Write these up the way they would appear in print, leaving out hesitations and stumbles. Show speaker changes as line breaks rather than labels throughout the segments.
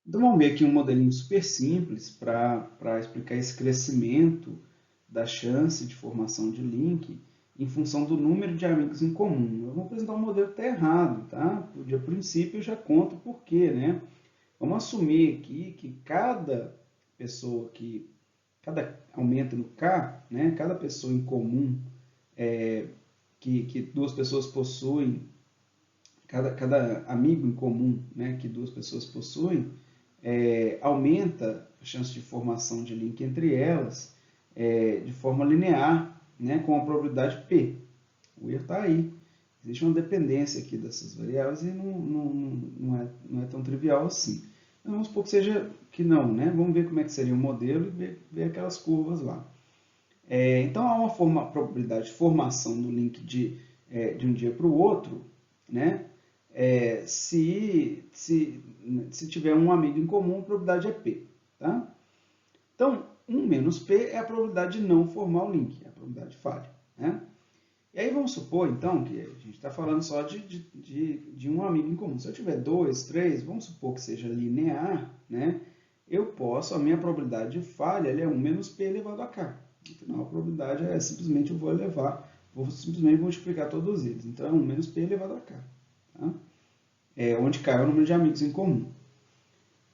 Então, vamos ver aqui um modelinho super simples para explicar esse crescimento da chance de formação de link em função do número de amigos em comum. Eu vou apresentar um modelo que está errado, tá? De princípio, eu já conto por quê, né? Vamos assumir aqui que cada aumento no K, né? Cada pessoa em comum que duas pessoas possuem, cada amigo em comum, né, que duas pessoas possuem, aumenta a chance de formação de link entre elas de forma linear, né, com a probabilidade P. O erro está aí. Existe uma dependência aqui dessas variáveis e não é tão trivial assim. Então, vamos supor que seja que não, né? Vamos ver como é que seria o modelo e ver aquelas curvas lá. Então, há uma probabilidade de formação do link de um dia para o outro, né? Se tiver um amigo em comum, a probabilidade é P. Tá? Então, 1 menos P é a probabilidade de não formar o link, é a probabilidade de falha. Né? E aí vamos supor, então, que a gente está falando só de um amigo em comum. Se eu tiver dois, três, vamos supor que seja linear, né? A minha probabilidade de falha é 1 menos P elevado a K. Afinal, a probabilidade é simplesmente vou simplesmente multiplicar todos eles. Então, é 1 menos P elevado a K. Tá? Onde K é o número de amigos em comum.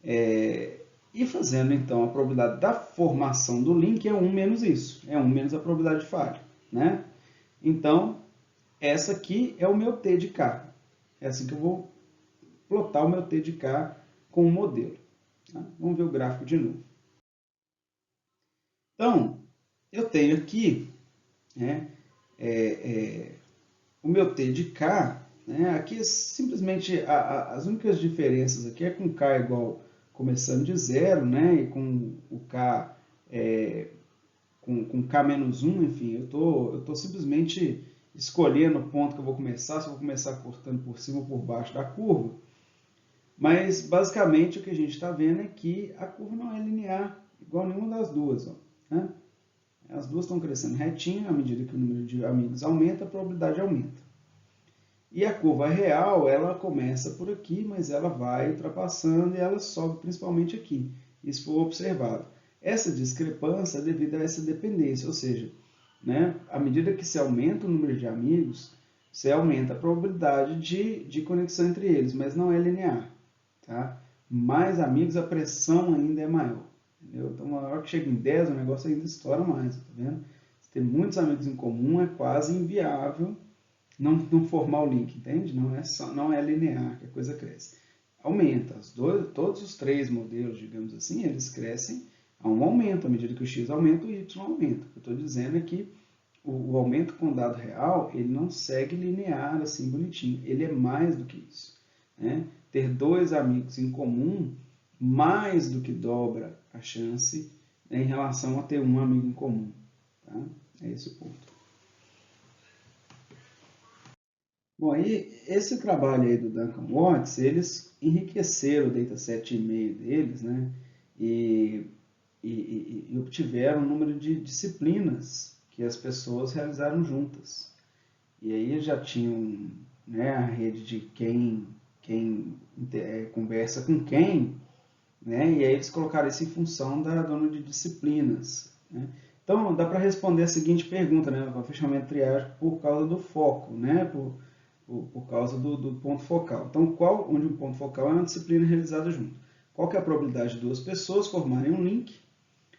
E fazendo, então, a probabilidade da formação do link é 1 menos isso. É 1 menos a probabilidade de falha. Né? Então, essa aqui é o meu T de K. É assim que eu vou plotar o meu T de K com o modelo. Tá? Vamos ver o gráfico de novo. Então, eu tenho aqui, né, o meu T de K. Né, aqui simplesmente as únicas diferenças aqui é com K igual começando de zero, né, e com o K com K menos 1, enfim, eu tô simplesmente escolhendo o ponto que eu vou começar, se eu vou começar cortando por cima ou por baixo da curva. Mas, basicamente, o que a gente está vendo é que a curva não é linear, igual nenhuma das duas. Ó, né? As duas estão crescendo retinho, à medida que o número de amigos aumenta, a probabilidade aumenta. E a curva real, ela começa por aqui, mas ela vai ultrapassando e ela sobe principalmente aqui. Isso foi observado. Essa discrepância é devido a essa dependência, ou seja, né, à medida que se aumenta o número de amigos, você aumenta a probabilidade de conexão entre eles, mas não é linear. Tá? Mais amigos, a pressão ainda é maior. Entendeu? Então, na hora que chega em 10, o negócio ainda estoura mais. Tá vendo? Se ter muitos amigos em comum é quase inviável não formar o link, entende? Não é linear que a coisa cresce. Aumenta. Todos os três modelos, digamos assim, eles crescem a um aumento. À medida que o x aumenta, o y aumenta. O que eu estou dizendo é que o aumento com dado real, ele não segue linear assim bonitinho. Ele é mais do que isso. Né? Ter dois amigos em comum mais do que dobra a chance, né, em relação a ter um amigo em comum. Tá? É esse o ponto. Bom, e esse trabalho aí do Duncan Watts, eles enriqueceram o dataset e-mail deles, né? E, e obtiveram um número de disciplinas que as pessoas realizaram juntas. E aí já tinham, né, a rede de quem conversa com quem, né? E aí eles colocaram isso em função do número de disciplinas. Né? Então, dá para responder a seguinte pergunta, né? O fechamento triágico por causa do foco, né? Por causa do ponto focal. Então, onde o ponto focal é uma disciplina realizada junto. Qual que é a probabilidade de duas pessoas formarem um link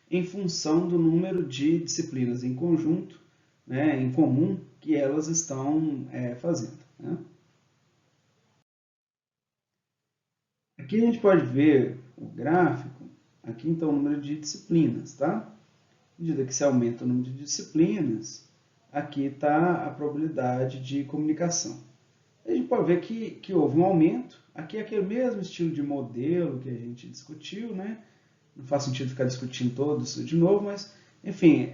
em função do número de disciplinas em conjunto, né, em comum, que elas estão fazendo. Né? Aqui a gente pode ver o gráfico, aqui então o número de disciplinas, tá? À medida que se aumenta o número de disciplinas, aqui está a probabilidade de comunicação. A gente pode ver que houve um aumento. Aqui é aquele mesmo estilo de modelo que a gente discutiu, né? Não faz sentido ficar discutindo todo isso de novo, mas, enfim,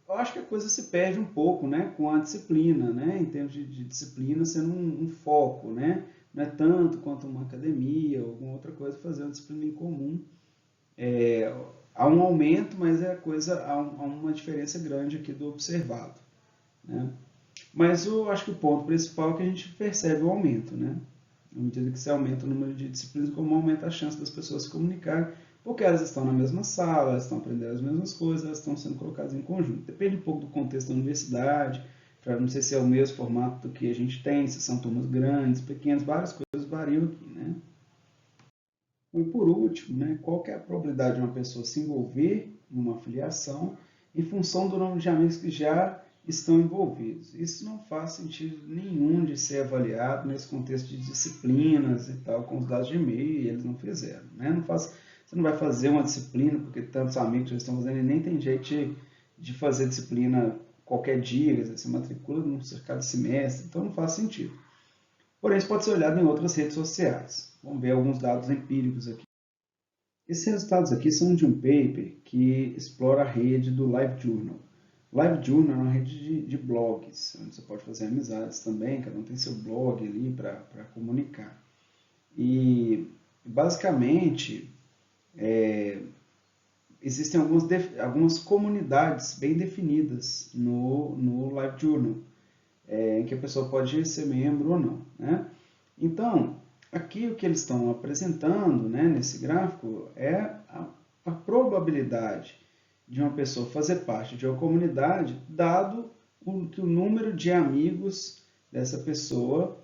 eu acho que a coisa se perde um pouco, né? Com a disciplina, né? Em termos de disciplina sendo um foco, né? Não é tanto quanto uma academia ou alguma outra coisa fazer uma disciplina em comum. Há um aumento, mas há uma diferença grande aqui do observado, né? Mas eu acho que o ponto principal é que a gente percebe o aumento, né? À medida que você aumenta o número de disciplinas, como aumenta a chance das pessoas se comunicarem, porque elas estão na mesma sala, elas estão aprendendo as mesmas coisas, elas estão sendo colocadas em conjunto. Depende um pouco do contexto da universidade, não sei se é o mesmo formato do que a gente tem, se são turmas grandes, pequenas, várias coisas variam aqui, né? E por último, né, qual que é a probabilidade de uma pessoa se envolver numa filiação em função do número de amigos que já estão envolvidos? Isso não faz sentido nenhum de ser avaliado nesse contexto de disciplinas e tal, com os dados de e-mail, e eles não fizeram. Né? Você não vai fazer uma disciplina porque tantos amigos já estão fazendo e nem tem jeito de fazer disciplina qualquer dia, você matricula num cada semestre, então não faz sentido. Porém, isso pode ser olhado em outras redes sociais. Vamos ver alguns dados empíricos aqui. Esses resultados aqui são de um paper que explora a rede do LiveJournal. LiveJournal é uma rede de blogs, onde você pode fazer amizades também, cada um tem seu blog ali para comunicar. E, basicamente, existem algumas comunidades bem definidas no LiveJournal, em que a pessoa pode ser membro ou não. Né? Então, aqui o que eles estão apresentando, né, nesse gráfico é a probabilidade de uma pessoa fazer parte de uma comunidade, dado que o número de amigos dessa pessoa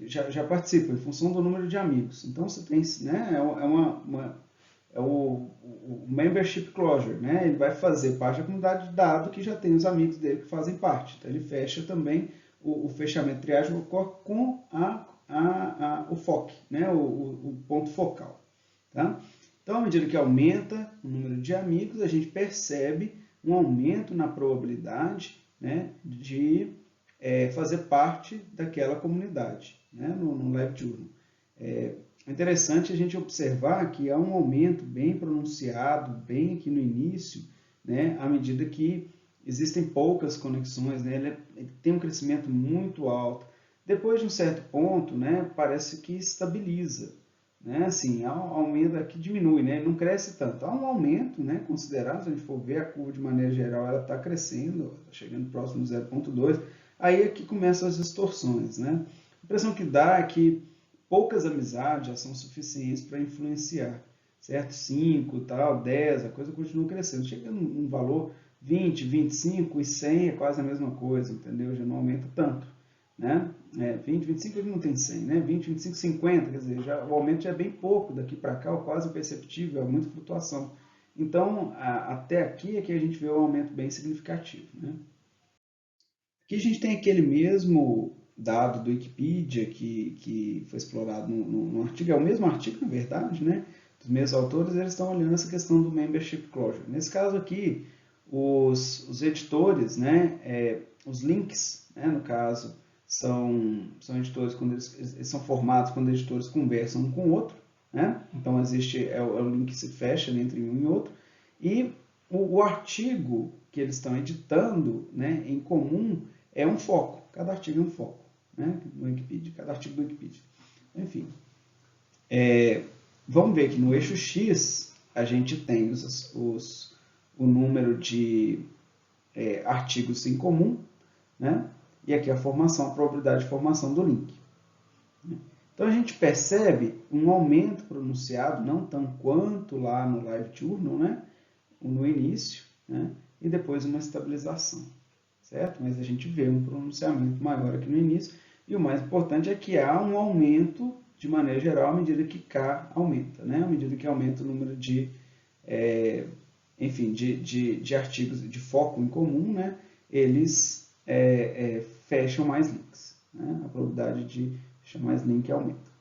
já participa, em função do número de amigos. Então, você tem, né, é o membership closure, né? Ele vai fazer parte da comunidade dado que já tem os amigos dele que fazem parte. Então, ele fecha também, o fechamento de triagem ocorre com o FOC, né? o ponto focal. Tá? Então, à medida que aumenta o número de amigos, a gente percebe um aumento na probabilidade, né, de fazer parte daquela comunidade, né, no LiveJournal. É interessante a gente observar que há um aumento bem pronunciado, bem aqui no início, né, à medida que existem poucas conexões, né, ele tem um crescimento muito alto. Depois de um certo ponto, né, parece que estabiliza. Né, assim, aumenta aqui, diminui, né, não cresce tanto. Há um aumento, né, considerável, se a gente for ver a curva de maneira geral, ela está crescendo, está chegando próximo de 0,2. Aí aqui começam as distorções. Né? A impressão que dá é que poucas amizades já são suficientes para influenciar, certo? 5, tal, 10, a coisa continua crescendo. Chega num valor 20, 25 e 100 é quase a mesma coisa, entendeu? Já não aumenta tanto. Né? 20, 25 ele não tem 100, né? 20, 25, 50, quer dizer, o aumento já é bem pouco, daqui para cá, quase imperceptível, é muita flutuação. Então, até aqui é que a gente vê um aumento bem significativo. Né? Aqui a gente tem aquele mesmo dado do Wikipedia que foi explorado no artigo, é o mesmo artigo, na verdade, né? Os mesmos autores, eles estão olhando essa questão do membership closure. Nesse caso aqui, os editores, né, os links, né, no caso, são editores quando eles são formados quando editores conversam um com o outro, né? Então existe o link que se fecha entre um e outro, e o artigo que eles estão editando, né, em comum é um foco, cada artigo é um foco, né, no Wikipedia, cada artigo do Wikipedia. Enfim, vamos ver que no eixo X a gente tem o número de artigos em comum, né? E aqui a probabilidade de formação do link. Então a gente percebe um aumento pronunciado, não tão quanto lá no LiveJournal, né? No início, né? E depois uma estabilização, certo? Mas a gente vê um pronunciamento maior aqui no início, e o mais importante é que há um aumento de maneira geral à medida que K aumenta, né? À medida que aumenta o número de artigos de foco em comum, né? Eles fecham mais links, né? A probabilidade de fechar mais link aumenta.